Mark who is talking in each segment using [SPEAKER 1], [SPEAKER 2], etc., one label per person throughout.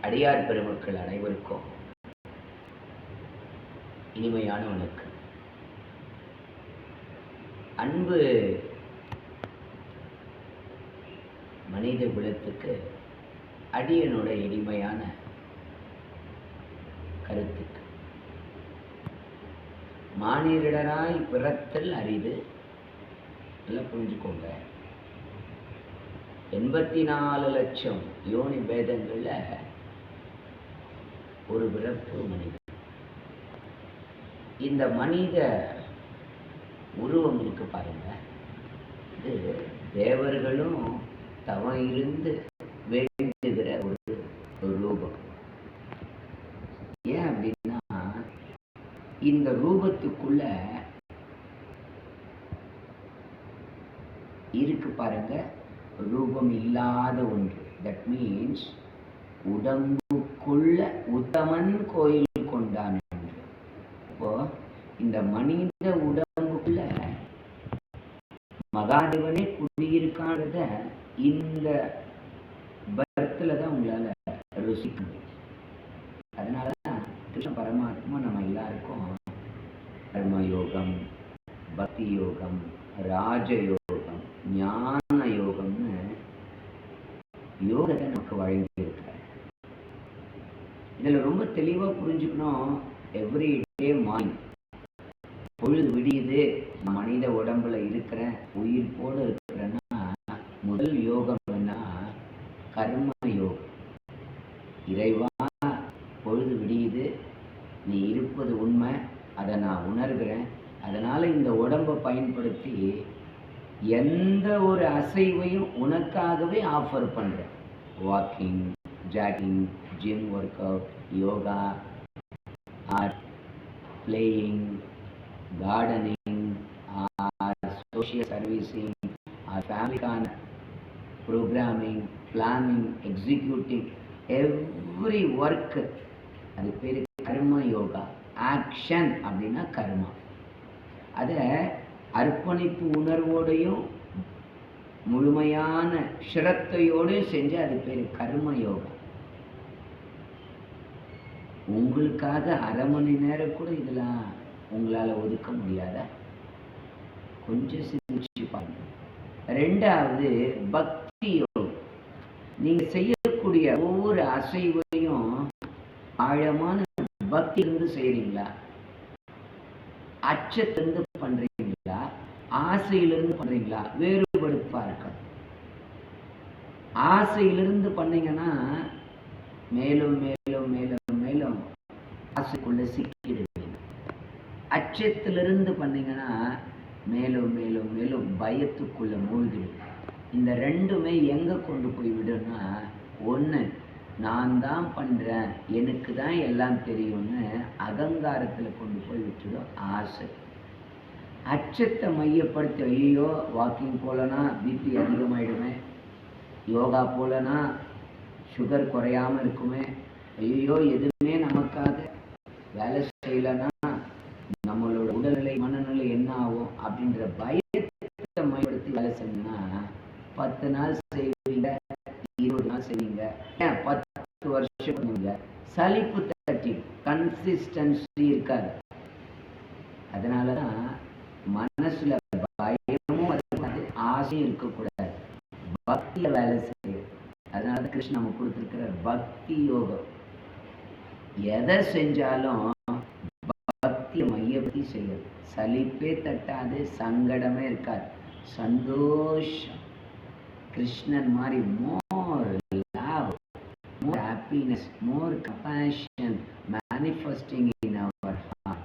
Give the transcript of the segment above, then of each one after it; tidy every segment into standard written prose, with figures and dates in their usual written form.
[SPEAKER 1] அடியார் பெருமக்கள் அனைவருக்கும் இனிமையான வணக்கம். அன்பு மனித குலத்துக்கு அடியனோட இனிமையான கருத்துக்கு. மானிடராய் பிறத்தல் அரிது. நல்லா புரிஞ்சுக்கோங்க. 84 லட்சம் யோனி பேதங்கள்ல ஒரு பிறப்பு மனிதன். இந்த மனித உருவம் இருக்கு பாருங்க, இது தேவர்களும் தவம் இருந்து வேண்டுகிற ஒரு ரூபம். ஏன் அப்படின்னா, இந்த ரூபத்துக்குள்ள இருக்கு பாருங்க ரூபம் இல்லாத ஒன்று. தட் மீன்ஸ் உடம்புக்குள்ள உத்தமன் கோயில் கொண்டான் என்று. அப்போ இந்த மனித உடம்புக்குள்ள மகாதேவனே குடியிருக்கானத இந்த பர்த்தில் தான் உங்களால ருசிக்க முடியும். அதனாலதான் கிருஷ்ண பரமாத்மா நம்ம எல்லாருக்கும் கர்மயோகம், பக்தி யோகம், ராஜயோகம், ஞான யோகம்னு யோகத்தை நமக்கு வழங்கி இருக்கிறார். இதுல ரொம்ப தெளிவா புரிஞ்சுக்கணும். எவ்ரி டே மார்னிங் பொழுது விடியுது, மனித உடம்புல இருக்கிறேன், உயிர் போல இருக்கிறேன்னா முதல் யோகம் என்ன? கர்ம யோகம். இறைவா, பொழுது விடியுது, நீ இருப்பது உண்மை, அதை நான் உணர்கிறேன். அதனால இந்த உடம்பை பயன்படுத்தி எந்த ஒரு அசைவையும் உனக்காகவே ஆஃபர் பண்றேன். Walking, jogging, gym work out, yoga, art, playing, gardening, social servicing, ஃபேமிலிக்கான programming, planning, executing, every work. அது பேர் கர்ம யோகா. ஆக்ஷன் அப்படின்னா கர்மா. அதை அர்ப்பணிப்பு உணர்வோடையும் முழுமையான ஸ்ரத்தையோடையும் செஞ்சு அது பேர் கர்ம யோகா. உங்களுக்காக அரை மணி நேரம் கூட இதெல்லாம் உங்களால ஒதுக்க முடியாத? கொஞ்சம் சிந்திச்சு பாருங்க. ரெண்டாவது பக்தி யோகம். நீங்க செய்யக்கூடிய ஒவ்வொரு அசைவையும் ஆழமான பக்தி இருந்து செய்றீங்களா? அச்சத்திலிருந்து பண்றீங்களா? ஆசையிலிருந்து பண்றீங்களா? வேறுபடுத்தி பார்க்கணும். ஆசையிலிருந்து பண்ணீங்கன்னா மேலும் மேலும் மேலும் மேலும் ஆசைக்குள்ள சிக்கிடுவீங்க. அச்சத்திலிருந்து பண்ணீங்கன்னா மேலும் மேலும் மேலும் பயத்துக்குள்ள மூழ்கிடுவீங்க. இந்த ரெண்டுமே எங்க கொண்டு போய் விடுன்னா, ஒண்ணு நான் தான் பண்றேன், எனக்கு தான் எல்லாம் தெரியும்னு அகங்காரத்துல கொண்டு போய் விட்டுடும் ஆசை. அச்சத்தை மையப்படுத்தி, ஐயோ வாக்கிங் போலனா பிபி அதிகமாயிடுமே, யோகா போலனா சுகர் குறையாம இருக்குமே, ஐயோ எதுவுமே நமக்காக வேலை செய்யலன்னா நம்மளோட உடல்நிலை மனநிலை என்ன ஆகும் அப்படின்ற பயத்தை மையப்படுத்தி வேலை செஞ்சோம்னா 10 நாள் செய்வீங்க, 20 நாள் செய்வீங்க, 10 வருஷம் பண்ணுவீங்க. சலிப்பு தட்டி கன்சிஸ்டன்சி இருக்காது. அதனாலதான் மனசுல பயமும் இருக்கக்கூடாது, ஆசையும் இருக்கக்கூடாது. பக்தியில வேலை செய்யும். அதனால கிருஷ்ணன் நமக்கு கொடுத்திருக்கிற பக்தி யோகம். எதை செஞ்சாலும் பக்தியை மையப்படுத்தி செய்யும். சலிப்பே தட்டாது, சங்கடமே இருக்காது, சந்தோஷம். கிருஷ்ணன் மாதிரி மோர் love, more happiness, more compassion manifesting in our heart.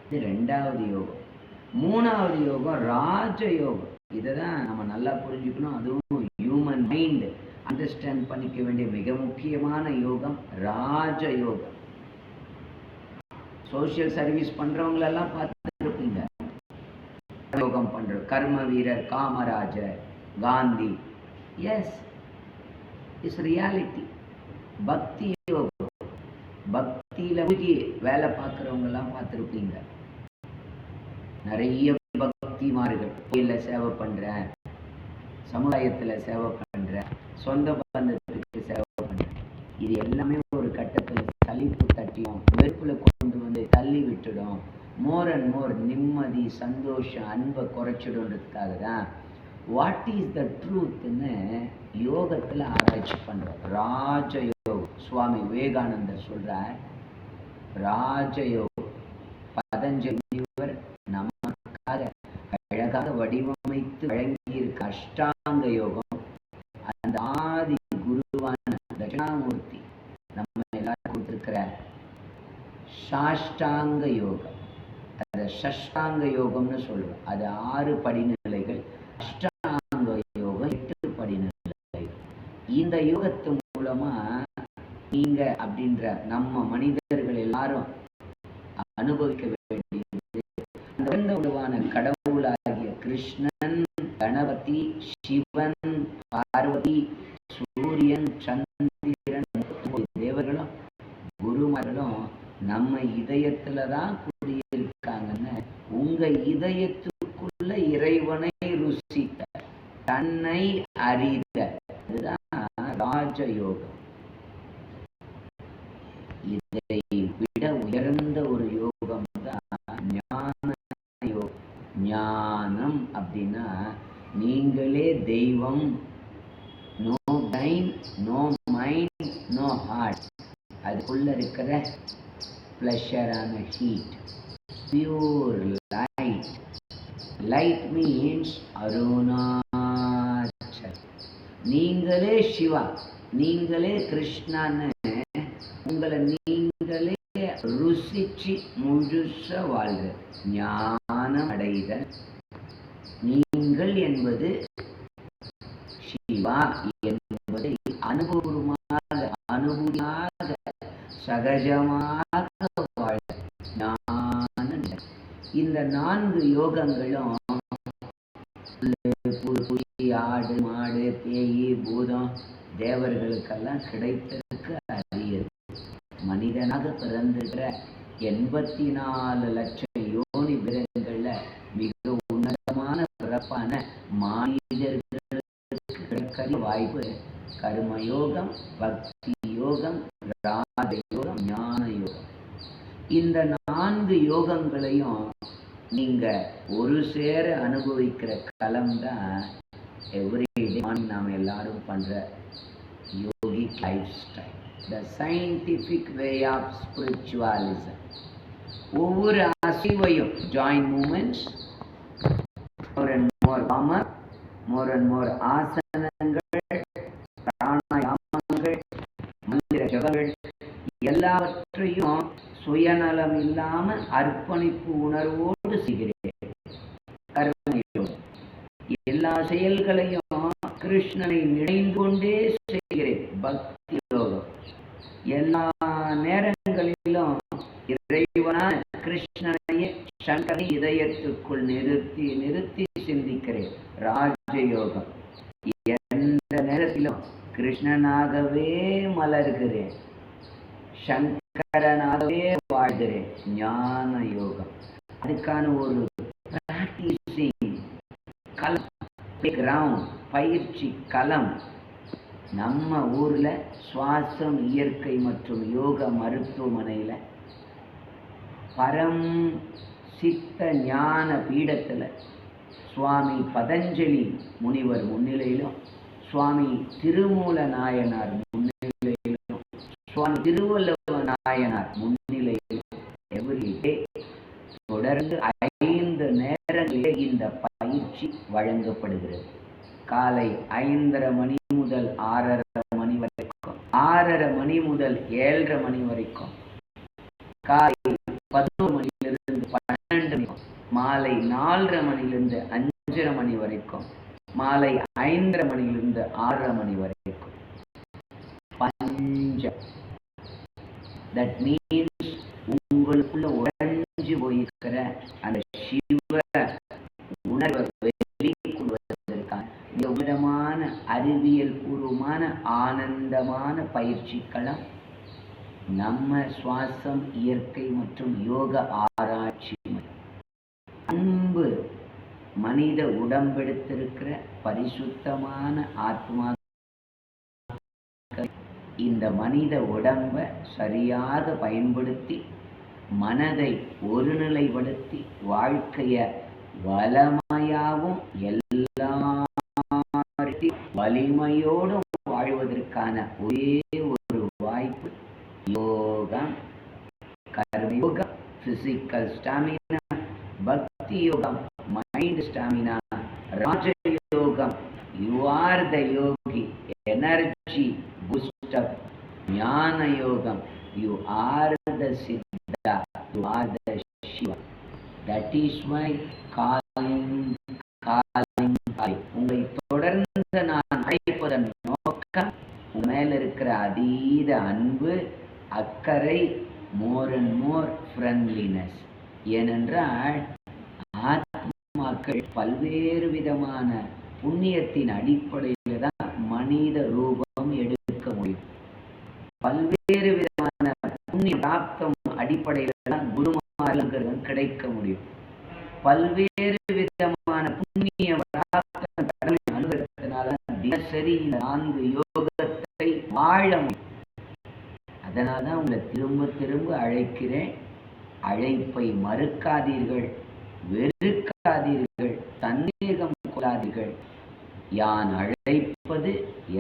[SPEAKER 1] இது ரெண்டாவது யோகம். மூணாவது யோகம் ராஜ யோகம். இதைதான் நம்ம நல்லா புரிஞ்சுக்கணும். அதுவும் ஹியூமன் மைண்ட் அண்டர்ஸ்டாண்ட் பண்ணிக்க வேண்டிய மிக முக்கியமான யோகம் ராஜ யோகம். சோசியல் சர்வீஸ் பண்றவங்களெல்லாம் பார்த்துருப்பீங்க. யோகம் பண்ற கர்ம வீரர் Kamarajar, Gandhi. Yes, it's reality. பக்தி யோகம். பக்தியில வேலை பார்க்குறவங்க எல்லாம் பார்த்துருப்பீங்க. நிறைய பக்திமார்கள். கோயில்ல சேவை பண்றேன், சமுதாயத்துல சேவை பண்றேன், சொந்த பந்தத்துக்கு சேவை பண்றேன். இது எல்லாமே ஒரு கட்டத்தில் சலிப்பு தட்டியும் வெறுப்புல கொண்டு வந்து தள்ளி விட்டுடும். மோர் அண்ட் மோர் நிம்மதி, சந்தோஷம், அன்பை குறைச்சிடும்ன்றதுக்காக தான் வாட் இஸ் த ட்ரூத்னு யோகத்தில் ஆராய்ச்சி பண்ணுறோம். ராஜயோகம் சுவாமி விவேகானந்தர் சொல்கிறார். ராஜயோகம் பதஞ்சலி முனிவர் நமக்காக அழகாக வடிவமைத்து வழங்கியிருக்க அஷ்டாங்க யோகம், அந்த ஆதி குருவான தட்சிணாமூர்த்தி நம்ம எல்லாரும் கொடுத்திருக்கிற சாஷ்டாங்க யோகம், அதை ஷஷ்டாங்க யோகம்னு சொல்றோம். அது 6 படிநிலைகள். அஷ்டாங்க யோகம் 8 படிநிலைகள். இந்த யோகத்து மூலமா நீங்க அப்படின்ற நம்ம மனிதர்கள் எல்லாரும் அனுபவிக்க வேண்டியது அந்த உருவான கடவுளாகிய கிருஷ்ணன், கணபதி, சிவன், பார்வதி, சூரியன், சந்திரன், தேவர்களும் குருமார்களும் நம்ம இதயத்துல தான் குடியிருக்காங்கன்னு உங்க இதயத்துக்குள்ள இறைவனை ருசித்த, தன்னை அறித, இதுதான் ராஜயோகம். இதை விட உயர்ந்த ஒரு யோகம் தான் ஞான யோகம். ஞானம் அப்படின்னா நீங்களே தெய்வம். No time, no mind, no heart. அதுக்குள்ள இருக்கிற பிளஷரான heat, pure light. Light means Arunachal. நீங்களே சிவா, நீங்களே கிருஷ்ணான்னு உங்களை நீங்களே ருசிச்சு முழுச வாழ்ற ஞானம் அடைதல். நீங்கள் என்பது சிவா என்பதை அனுபவமாக அனுபவியாக சகஜமாக வாழ ஞானம். இந்த 4 யோகங்களும் ஆடு, மாடு, பேய், பூதம், தேவர்களுக்கெல்லாம் கிடைத்திருக்க அரியது. மனிதனாக பிறந்திருக்கிற 84 லட்சம் யோனி விரங்கள்ல மிக உன்னதமான பிறப்பான மானிடர்களுக்கு கிடைக்கிற வாய்ப்பு கர்மயோகம், பக்தி யோகம், ராஜ யோகம், ஞான யோகம். இந்த 4 யோகங்களையும் நீங்க ஒரு சேர அனுபவிக்கிற களம் தான் எவ்ரிடே நாம் எல்லாரும் பண்ற yogic life style, the scientific way of spiritualism. ஒவ்வொரு அசைவையும் joint movements, more and more warm-up, more and more ஆசனங்கள், பிராணாயாமங்கள், மந்திர ஜபங்கள் எல்லாவற்றையும் சுயநலம் இல்லாம அர்ப்பணிப்பு உணர்வோடு செய்கிறேன். கர்மயோகம் எல்லா செயல்களையும் கிருஷ்ணனை நினைந்து கொண்டே செய்கிறேன். பக்தி யோகம் எல்லா நேரங்களிலும் இறைவனான கிருஷ்ணனையே சங்கரை இதயத்துக்குள் நிறுத்தி நிறுத்தி சிந்திக்கிறேன். ராஜயோகம் எந்த நேரத்திலும் கிருஷ்ணனாகவே மலர்கிறேன், சங்கரனாகவே வாழ்கிறேன். ஞான யோகம் அதுக்கான ஒரு பிராக்டிசிங் களம், கிரவுண்ட், பயிற்சி களம் நம்ம ஊர்ல சுவாசம் இயற்கை மற்றும் யோக மருத்துவமனையில பரம் சித்த ஞான பீடத்துல சுவாமி பதஞ்சலி முனிவர் முன்னிலையிலும், சுவாமி திருமூல நாயனார் முன்னிலையிலும், சுவாமி திருவள்ளுவ நாயனார் முன்னிலையிலும் எவ்ரிடே தொடர்ந்து 5 நேரங்களிலே இந்த பயிற்சி வழங்கப்படுகிறது. காலை 5:30 மணி முதல் 6:30 மணி வரைக்கும், 6:30 மணி முதல் 7:30 மணி வரைக்கும், காலை 11 மணியிலிருந்து 12 மணி, மாலை 4:30 மணியிலிருந்து 5:30 மணி வரைக்கும், மாலை 5:30 மணியிலிருந்து 6:30 மணி வரைக்கும். பஞ்சம், தட் மீன்ஸ் உங்களுக்குள்ள உடைஞ்சு போயிருக்கிற அந்த சிவ உணர்வை வெளிக்கொள்வதற்கான விதமான அறிவியல் பூர்வமான ஆனந்தமான பயிற்சிக்களம் நம்ம சுவாசம் இயற்கை மற்றும் யோக ஆராய்ச்சி. அன்பு மனித உடம்பெடுத்திருக்கிற பரிசுத்தமான ஆத்மா இந்த மனித உடம்பை சரியாக பயன்படுத்தி மனதை ஒருநிலைப்படுத்தி வாழ்க்கையை வளமையாகவும் எல்லாருக்கும் வலிமையோடும் வாழ்வதற்கான ஒரே ஒரு வாய்ப்பு யோகம். கர்ம யோகம், பிசிக்கல் ஸ்டாமினா; பக்தி யோகம், மைண்ட் ஸ்டாமினா; ராஜயோகம், you are the yogi, energy boost up; ஞான யோகம், you are the siddha, you are the Shiva. That is my calling. உங்களை தொடர்ந்து நான் அழைப்பதன் நோக்கம் மேல இருக்கிற அதீத அன்பு, அக்கறை, மோர் அண்ட் மோர் ஃப்ரெண்ட்லினஸ். ஏனென்றால் ஆத்மாக்கள் பல்வேறு விதமான புண்ணியத்தின் அடிப்படையில் தான் மனித ரூபம் எடுக்க முடியும். பல்வேறு விதமான புண்ணிய பிராப்தம் அடிப்படையில் தான் குருமார்களும் கிடைக்க முடியும். பல்வேறு விதமான புண்ணிய பிராப்தம் கடமை அனுபவத்தினால தினசரி 4 யோகத்தை வாழ முடியும். அதனால தான் உங்களை திரும்ப திரும்ப அழைக்கிறேன். அழைப்பை மறுக்காதீர்கள், வெறுக்காதீர்கள், சந்தேகம் கொள்ளாதீர்கள். யான் அழைப்பது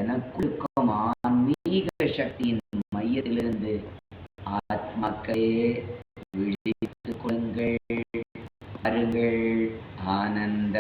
[SPEAKER 1] எனக்குள்ளும் ஆன்மீக சக்தியின் மையத்திலிருந்து. ஆத்மாக்களே விழித்துக் கொள்ளுங்கள், பாருங்கள், ஆனந்த